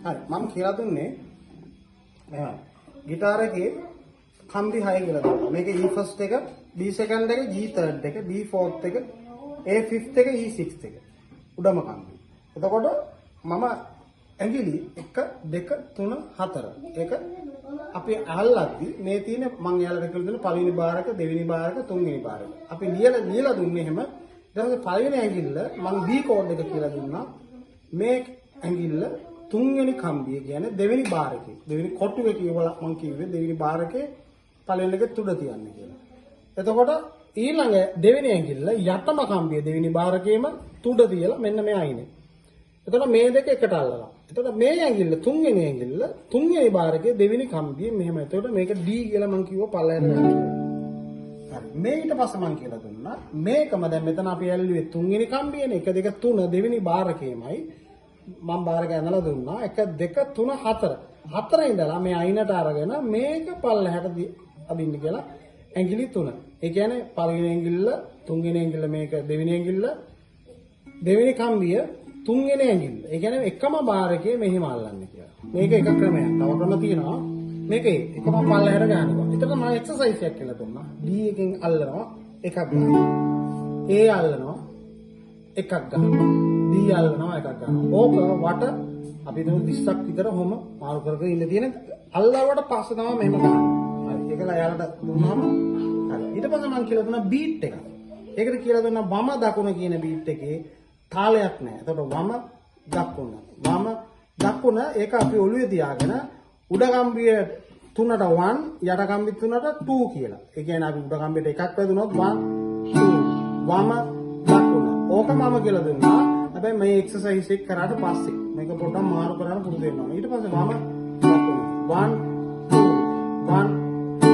හරි මම කියලා දුන්නේ ගිටාර එකේ කම්බි 6 කියලා දුන්නා. මේක E first එක, B second එක, G third එක, B fourth එක, A fifth එක, E sixth එක. උඩම කම්බි. එතකොට මම ඇඟිලි 1 2 3 4. ඒක අපි අහල්ලද්දි මේ තියෙන මම යාළුවට කියලා දුන්න පළවෙනි බාර් එක, දෙවෙනි බාර් එක, තුන්වෙනි බාර් එක. අපි ලියලා දුන්නේ එහෙම. ඊට පස්සේ පළවෙනි ඇඟිල්ල මම B කෝඩ් එක කියලා දුන්නා. මේ ඇඟිල්ල තුන්වෙනි කම්බිය කියන්නේ දෙවෙනි බාර් එකේ. දෙවෙනි කොටුවේ කියවලා මම කිව්වේ දෙවෙනි බාර් එකේ පළවෙනි එක තුඩ තියන්න කියලා. එතකොට ඊළඟ දෙවෙනි ඇඟිල්ල යටම කම්බිය දෙවෙනි බාර් එකේම තුඩ තියලා මෙන්න මෙයා ඉන්නේ. එතකොට මේ දෙක එකට අල්ලනවා. එතකොට මේ ඇඟිල්ල තුන්වෙනි බාර් එකේ දෙවෙනි කම්බිය මෙහෙම. එතකොට මේක D කියලා මම කිව්වා පල්ලෙහාට යන්න කියලා. හරි. මේ ඊට පස්සේ මම කියලා දුන්නා මේකම දැන් මෙතන අපි ඇල්ලුවේ තුන්වෙනි කම්බියනේ 1 2 3 දෙවෙනි බාර් එකේමයි මම බාර් එක ඇනලා දුන්නා 1 2 3 4. 4 ඉඳලා මේ අයිනට අරගෙන මේක පල්ලෙහාට අදින්න කියලා ඇඟිලි 3. ඒ කියන්නේ පළවෙනි ඇඟිල්ල, තුන්වෙනි ඇඟිල්ල මේක දෙවෙනි ඇඟිල්ල, දෙවෙනි කම්බිය තුන්වෙනි ඇඟිල්ල. ඒ කියන්නේ එකම බාර් එකේ මෙහෙම අල්ලන්නේ කියලා. මේක එක ක්‍රමයක්. තව ක්‍රම තියෙනවා. මේක එකම පල්ලෙහාට ගන්නවා. එතකොට මම එක්සර්සයිස් එකක් කියලා දුන්නා. D එකෙන් අල්ලනවා එකක් ගන්නවා. A අල්ලනවා එකක් ගන්නවා. D අල්ලනවා එකක් ගන්නවා. ඕක වට අපි දුන්න 30ක් විතර ඔහොම මාරු කරගෙන ඉන්න තියෙන අල්ලවට පස්සේ තමයි මෙහෙම ගන්නවා. හරි. ඒකලා යාලට දුන්නාම හරි. ඊට පස්සේ මම කියලා දුන්නා බීට් එක. ඒකට කියලා දුන්නා වම දකුණ කියන බීට් එකේ තාලයක් නැහැ. එතකොට වම දකුණ ඒක අපි ඔළුවේ තියාගෙන උඩ කම්බිය 3ට 1 යට කම්බි 3ට 2 කියලා. ඒ කියන්නේ අපි උඩ කම්බියට එකක් වැදුනොත් 1 2 වම දකුණ. ඕක මම කියලා දුන්නා. හැබැයි මේ එක්සර්සයිස් එක කරාට පස්සේ මේක පොඩ්ඩක් මාරු කරන්න පුරුදු වෙන්න ඕනේ. ඊට පස්සේ වම දකුණ 1 2 1 2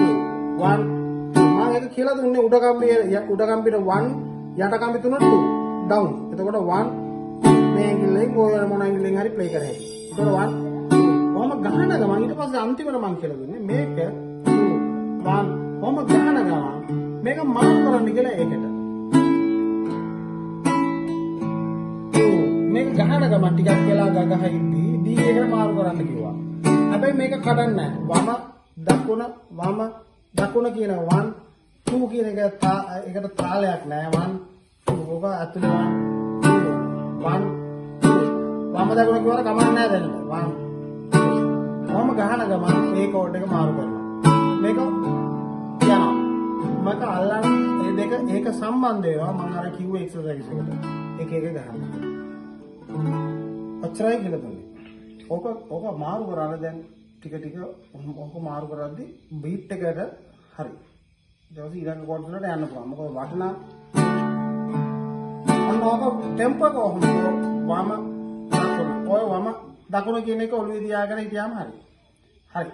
1 මම ඒක කියලා දුන්නේ උඩ කම්බියට 1 යට කම්බි 3ට 2 down. එතකොට 1 මේ ඇඟිල්ලෙන් ඔය මොන ඇඟිල්ලෙන් හරි ප්ලේ කරහැකි. එතකොට 1 කොහොම ගහන ගමන් ඊට පස්සේ අන්තිමට මම කියලා දුන්නේ මේක 2 1 කොහොම ගහන ගමන් මේක මාරු කරන්න කියලා ඒකට. මේක ගහන ගමන් ටිකක් වෙලා ගහ ඉද්දී D එකට මාරු කරන්න කිව්වා. හැබැයි මේක කඩන්නේ නැහැ. වම දකුණ කියන 1 2 කියන එකට තාලයක් නැහැ. 1 2 ඕක ඇතුලේ 1 2 වම දකුණ කියවල කමක් නැහැ දැන්. 1 කොහොම ගහන ගමන් මේ කෝඩ් එක මාරු කරනවා. මේක යනවා. මට අල්ලන්න මේ දෙක ඒක සම්බන්ධ වෙනවා මම අර කිව්ව එක්සර්සයිස් එකට. එක ගහන්න. ඔච්චරයි කියලා දුන්නේ. ඕක මාරු කරලා දැන් ටික ඕක මාරු කරද්දි බීට් එකට හරි. ඊට පස්සේ ඊළඟ කෝඩ් වලට යන්න පුළුවන්. මොකද වටනා අන්නෝක ටෙම්පෝ එක වම දකුණ. ඔය වම දකුණ කියන එක ඔළුවේ තියාගෙන හිටියාම හරි. හරි.